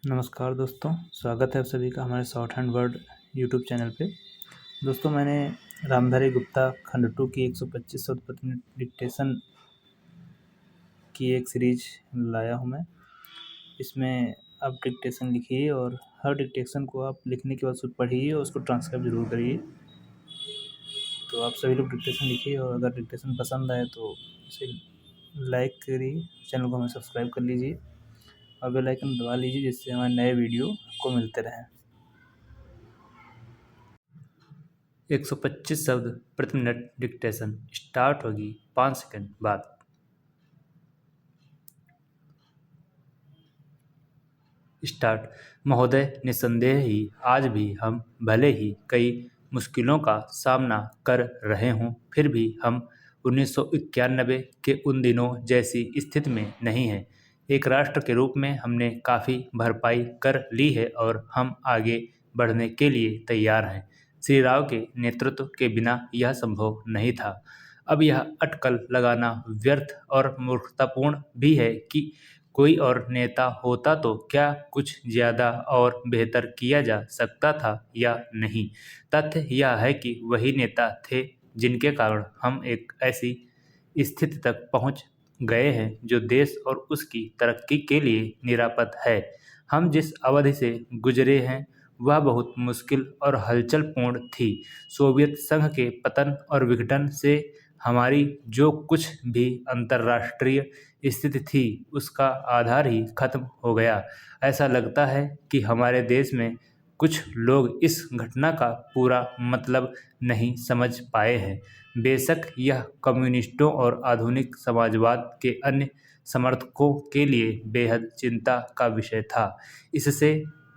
नमस्कार दोस्तों, स्वागत है आप सभी का हमारे short hand word YouTube channel पे। दोस्तों, मैंने रामधारी गुप्ता खंड 2 की 125 शब्द प्रति मिनट डिक्टेशन की एक सीरीज लाया हूँ मैं। इसमें आप डिक्टेशन लिखिए और हर डिक्टेशन को आप लिखने के बाद उसको पढ़िए और उसको ट्रांसक्राइब ज़रूर करिए। तो आप सभी लोग डिक्टेशन लिखिए और अगर डिक्टेशन पसंद आए तो इसे लाइक करिए, चैनल को हमें सब्सक्राइब कर लीजिए और बेल आइकन दबा लीजिए जिससे हमारे नए वीडियो आपको मिलते रहें। 125 शब्द प्रति मिनट डिक्टेशन स्टार्ट होगी 5 सेकंड बाद। स्टार्ट। महोदय, निस्संदेह ही आज भी हम भले ही कई मुश्किलों का सामना कर रहे हों, फिर भी हम 1991 के उन दिनों जैसी स्थिति में नहीं हैं। एक राष्ट्र के रूप में हमने काफ़ी भरपाई कर ली है और हम आगे बढ़ने के लिए तैयार हैं। श्री राव के नेतृत्व के बिना यह संभव नहीं था। अब यह अटकल लगाना व्यर्थ और मूर्खतापूर्ण भी है कि कोई और नेता होता तो क्या कुछ ज़्यादा और बेहतर किया जा सकता था या नहीं। तथ्य यह है कि वही नेता थे जिनके कारण हम एक ऐसी स्थिति तक पहुंच गए हैं जो देश और उसकी तरक्की के लिए निरापद है। हम जिस अवधि से गुजरे हैं वह बहुत मुश्किल और हलचलपूर्ण थी। सोवियत संघ के पतन और विघटन से हमारी जो कुछ भी अंतर्राष्ट्रीय स्थिति थी उसका आधार ही खत्म हो गया। ऐसा लगता है कि हमारे देश में कुछ लोग इस घटना का पूरा मतलब नहीं समझ पाए हैं। बेशक यह कम्युनिस्टों और आधुनिक समाजवाद के अन्य समर्थकों के लिए बेहद चिंता का विषय था। इससे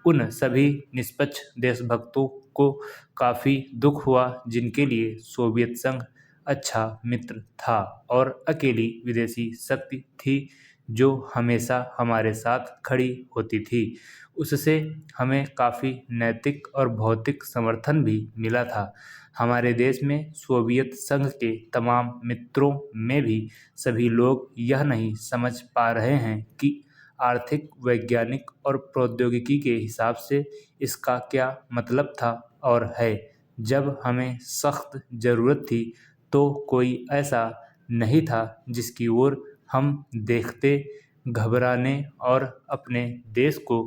उन सभी निष्पक्ष देशभक्तों को काफ़ी दुख हुआ जिनके लिए सोवियत संघ अच्छा मित्र था और अकेली विदेशी शक्ति थी जो हमेशा हमारे साथ खड़ी होती थी। उससे हमें काफ़ी नैतिक और भौतिक समर्थन भी मिला था। हमारे देश में सोवियत संघ के तमाम मित्रों में भी सभी लोग यह नहीं समझ पा रहे हैं कि आर्थिक, वैज्ञानिक और प्रौद्योगिकी के हिसाब से इसका क्या मतलब था और है। जब हमें सख्त ज़रूरत थी तो कोई ऐसा नहीं था जिसकी ओर हम देखते घबराने और अपने देश को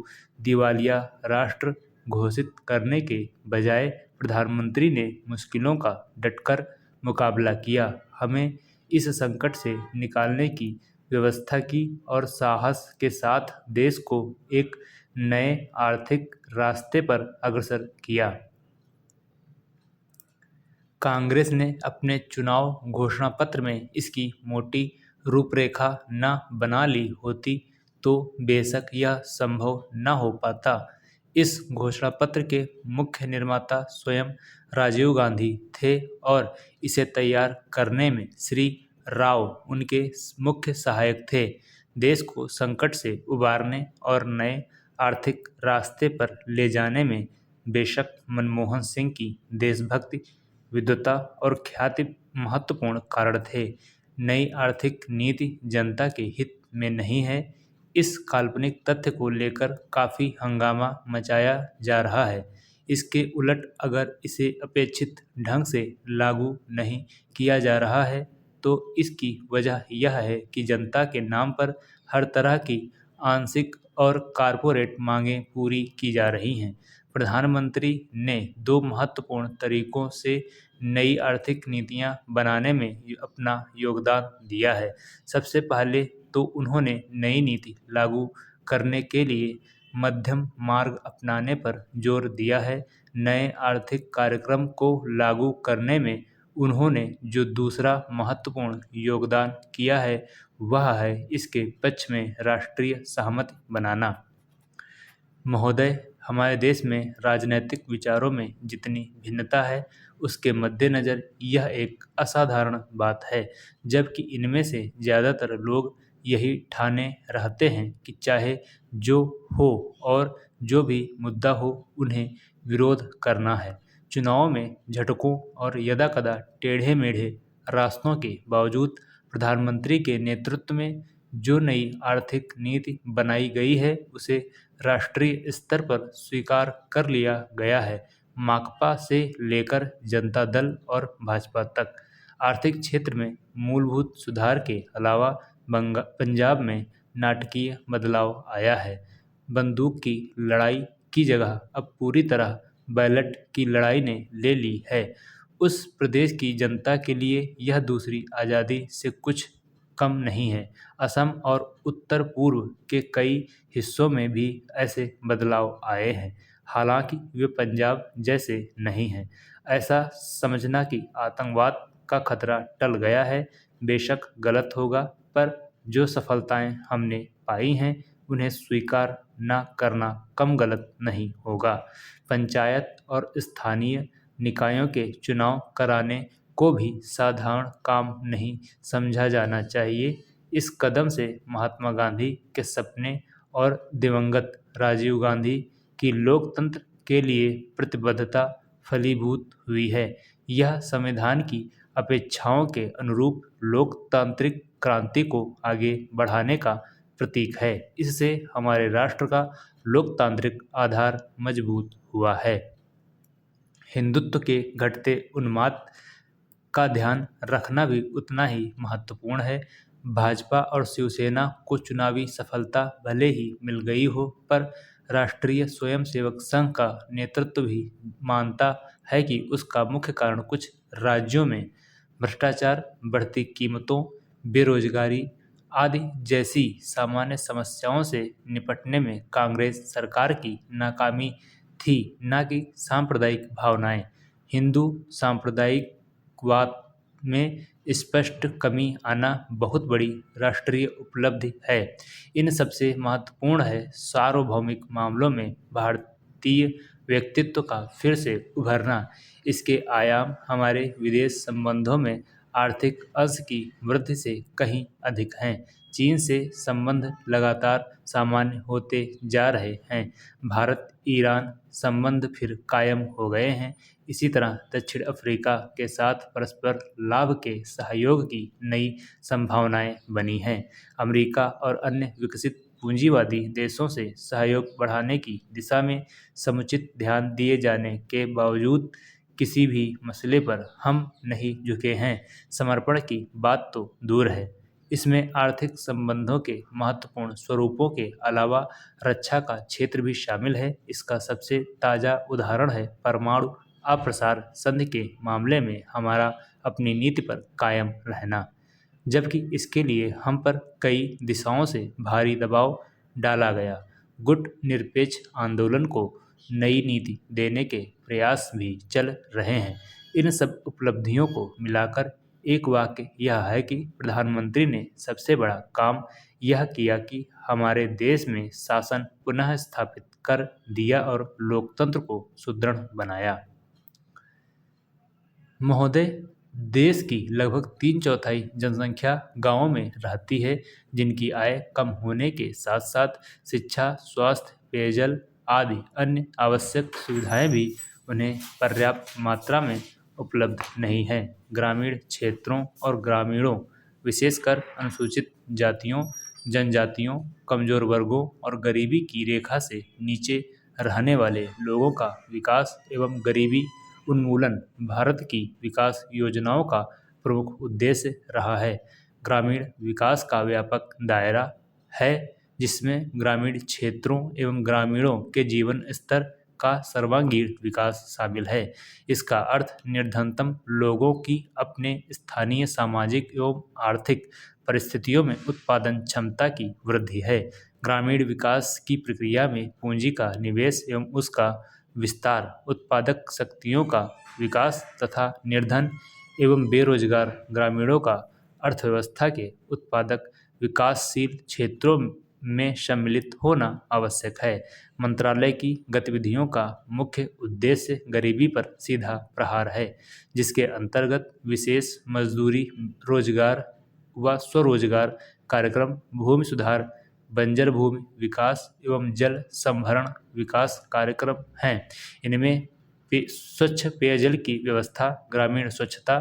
दिवालिया राष्ट्र घोषित करने के बजाय प्रधानमंत्री ने मुश्किलों का डटकर मुकाबला किया, हमें इस संकट से निकालने की व्यवस्था की और साहस के साथ देश को एक नए आर्थिक रास्ते पर अग्रसर किया। कांग्रेस ने अपने चुनाव घोषणा पत्र में इसकी मोटी रूपरेखा न बना ली होती तो बेशक यह संभव न हो पाता। इस घोषणा पत्र के मुख्य निर्माता स्वयं राजीव गांधी थे और इसे तैयार करने में श्री राव उनके मुख्य सहायक थे। देश को संकट से उबारने और नए आर्थिक रास्ते पर ले जाने में बेशक मनमोहन सिंह की देशभक्ति, विद्वता और ख्याति महत्वपूर्ण कारण थे। नई आर्थिक नीति जनता के हित में नहीं है, इस काल्पनिक तथ्य को लेकर काफ़ी हंगामा मचाया जा रहा है। इसके उलट अगर इसे अपेक्षित ढंग से लागू नहीं किया जा रहा है तो इसकी वजह यह है कि जनता के नाम पर हर तरह की आंशिक और कॉरपोरेट मांगें पूरी की जा रही हैं। प्रधानमंत्री ने दो महत्वपूर्ण तरीकों से नई आर्थिक नीतियां बनाने में अपना योगदान दिया है। सबसे पहले तो उन्होंने नई नीति लागू करने के लिए मध्यम मार्ग अपनाने पर जोर दिया है। नए आर्थिक कार्यक्रम को लागू करने में उन्होंने जो दूसरा महत्वपूर्ण योगदान किया है वह है इसके पक्ष में राष्ट्रीय सहमति बनाना। महोदय, हमारे देश में राजनैतिक विचारों में जितनी भिन्नता है उसके मद्देनज़र यह एक असाधारण बात है, जबकि इनमें से ज़्यादातर लोग यही ठाने रहते हैं कि चाहे जो हो और जो भी मुद्दा हो उन्हें विरोध करना है। चुनाव में झटकों और यदाकदा टेढ़े-मेढ़े रास्तों के बावजूद प्रधानमंत्री के नेतृत्व में जो नई आर्थिक नीति बनाई गई है उसे राष्ट्रीय स्तर पर स्वीकार कर लिया गया है। माकपा से लेकर जनता दल और भाजपा तक आर्थिक क्षेत्र में मूलभूत सुधार के अलावा पंजाब में नाटकीय बदलाव आया है। बंदूक की लड़ाई की जगह अब पूरी तरह बैलेट की लड़ाई ने ले ली है। उस प्रदेश की जनता के लिए यह दूसरी आज़ादी से कुछ कम नहीं है। असम और उत्तर पूर्व के कई हिस्सों में भी ऐसे बदलाव आए हैं, हालांकि वे पंजाब जैसे नहीं हैं। ऐसा समझना कि आतंकवाद का खतरा टल गया है बेशक गलत होगा, पर जो सफलताएं हमने पाई हैं उन्हें स्वीकार न करना कम गलत नहीं होगा। पंचायत और स्थानीय निकायों के चुनाव कराने को भी साधारण काम नहीं समझा जाना चाहिए। इस कदम से महात्मा गांधी के सपने और दिवंगत राजीव गांधी की लोकतंत्र के लिए प्रतिबद्धता फलीभूत हुई है। यह संविधान की अपेक्षाओं के अनुरूप लोकतांत्रिक क्रांति को आगे बढ़ाने का प्रतीक है। इससे हमारे राष्ट्र का लोकतांत्रिक आधार मजबूत हुआ है। हिंदुत्व के घटते उन्माद का ध्यान रखना भी उतना ही महत्वपूर्ण है। भाजपा और शिवसेना को चुनावी सफलता भले ही मिल गई हो, पर राष्ट्रीय स्वयंसेवक संघ का नेतृत्व भी मानता है कि उसका मुख्य कारण कुछ राज्यों में भ्रष्टाचार, बढ़ती कीमतों, बेरोजगारी आदि जैसी सामान्य समस्याओं से निपटने में कांग्रेस सरकार की नाकामी थी, न कि सांप्रदायिक भावनाएं। हिंदू सांप्रदायिकवाद में स्पष्ट कमी आना बहुत बड़ी राष्ट्रीय उपलब्धि है। इन सबसे महत्वपूर्ण है सार्वभौमिक मामलों में भारतीय व्यक्तित्व का फिर से उभरना। इसके आयाम हमारे विदेश संबंधों में आर्थिक अंश की वृद्धि से कहीं अधिक हैं। चीन से संबंध लगातार सामान्य होते जा रहे हैं। भारत ईरान संबंध फिर कायम हो गए हैं। इसी तरह दक्षिण अफ्रीका के साथ परस्पर लाभ के सहयोग की नई संभावनाएं बनी हैं। अमेरिका और अन्य विकसित पूंजीवादी देशों से सहयोग बढ़ाने की दिशा में समुचित ध्यान दिए जाने के बावजूद किसी भी मसले पर हम नहीं झुके हैं। समर्पण की बात तो दूर है, इसमें आर्थिक संबंधों के महत्वपूर्ण स्वरूपों के अलावा रक्षा का क्षेत्र भी शामिल है। इसका सबसे ताज़ा उदाहरण है परमाणु अप्रसार संधि के मामले में हमारा अपनी नीति पर कायम रहना, जबकि इसके लिए हम पर कई दिशाओं से भारी दबाव डाला गया। गुट निरपेक्ष आंदोलन को नई नीति देने के प्रयास भी चल रहे हैं। इन सब उपलब्धियों को मिलाकर एक वाक्य यह है कि प्रधानमंत्री ने सबसे बड़ा काम यह किया कि हमारे देश में शासन पुनः स्थापित कर दिया और लोकतंत्र को सुदृढ़ बनाया। महोदय, देश की लगभग 3/4 जनसंख्या गांवों में रहती है, जिनकी आय कम होने के साथ साथ शिक्षा, स्वास्थ्य, पेयजल आदि अन्य आवश्यक सुविधाएं भी उन्हें पर्याप्त मात्रा में उपलब्ध नहीं है। ग्रामीण क्षेत्रों और ग्रामीणों, विशेषकर अनुसूचित जातियों, जनजातियों, कमजोर वर्गों और गरीबी की रेखा से नीचे रहने वाले लोगों का विकास एवं गरीबी उन्मूलन भारत की विकास योजनाओं का प्रमुख उद्देश्य रहा है। ग्रामीण विकास का व्यापक दायरा है, जिसमें ग्रामीण क्षेत्रों एवं ग्रामीणों के जीवन स्तर का सर्वांगीण विकास शामिल है। इसका अर्थ निर्धनतम लोगों की अपने स्थानीय सामाजिक एवं आर्थिक परिस्थितियों में उत्पादन क्षमता की वृद्धि है। ग्रामीण विकास की प्रक्रिया में पूंजी का निवेश एवं उसका विस्तार, उत्पादक शक्तियों का विकास तथा निर्धन एवं बेरोजगार ग्रामीणों का अर्थव्यवस्था के उत्पादक विकासशील क्षेत्रों में सम्मिलित होना आवश्यक है। मंत्रालय की गतिविधियों का मुख्य उद्देश्य गरीबी पर सीधा प्रहार है, जिसके अंतर्गत विशेष मजदूरी, रोजगार व स्वरोजगार कार्यक्रम, भूमि सुधार, बंजर भूमि विकास एवं जल संभरण विकास कार्यक्रम हैं। इनमें स्वच्छ पेयजल की व्यवस्था, ग्रामीण स्वच्छता,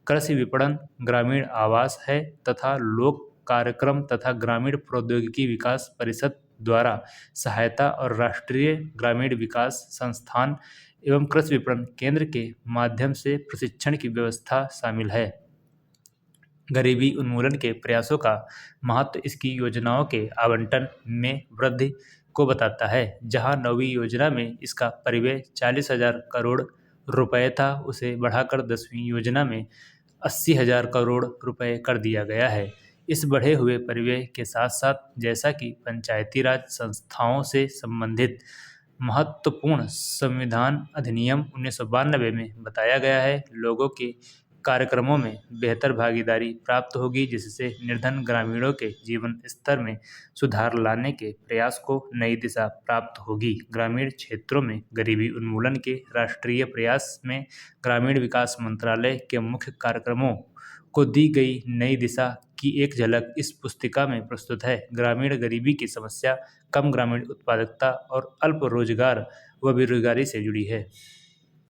कृषि विपणन, ग्रामीण आवास है तथा लोक कार्यक्रम तथा ग्रामीण प्रौद्योगिकी विकास परिषद द्वारा सहायता और राष्ट्रीय ग्रामीण विकास संस्थान एवं कृषि विपणन केंद्र के माध्यम से प्रशिक्षण की व्यवस्था शामिल है। गरीबी उन्मूलन के प्रयासों का महत्व इसकी योजनाओं के आवंटन में वृद्धि को बताता है। जहां 9वीं योजना में इसका परिव्यय 40,000 करोड़ रुपए था, उसे बढ़ाकर 10वीं योजना में 80,000 करोड़ रुपए कर दिया गया है। इस बढ़े हुए परिव्यय के साथ साथ जैसा कि पंचायती राज संस्थाओं से संबंधित महत्वपूर्ण संविधान अधिनियम 1992 में बताया गया है, लोगों के कार्यक्रमों में बेहतर भागीदारी प्राप्त होगी, जिससे निर्धन ग्रामीणों के जीवन स्तर में सुधार लाने के प्रयास को नई दिशा प्राप्त होगी। ग्रामीण क्षेत्रों में गरीबी उन्मूलन के राष्ट्रीय प्रयास में ग्रामीण विकास मंत्रालय के मुख्य कार्यक्रमों को दी गई नई दिशा की एक झलक इस पुस्तिका में प्रस्तुत है। ग्रामीण गरीबी की समस्या कम ग्रामीण उत्पादकता और अल्प रोजगार व बेरोजगारी से जुड़ी है।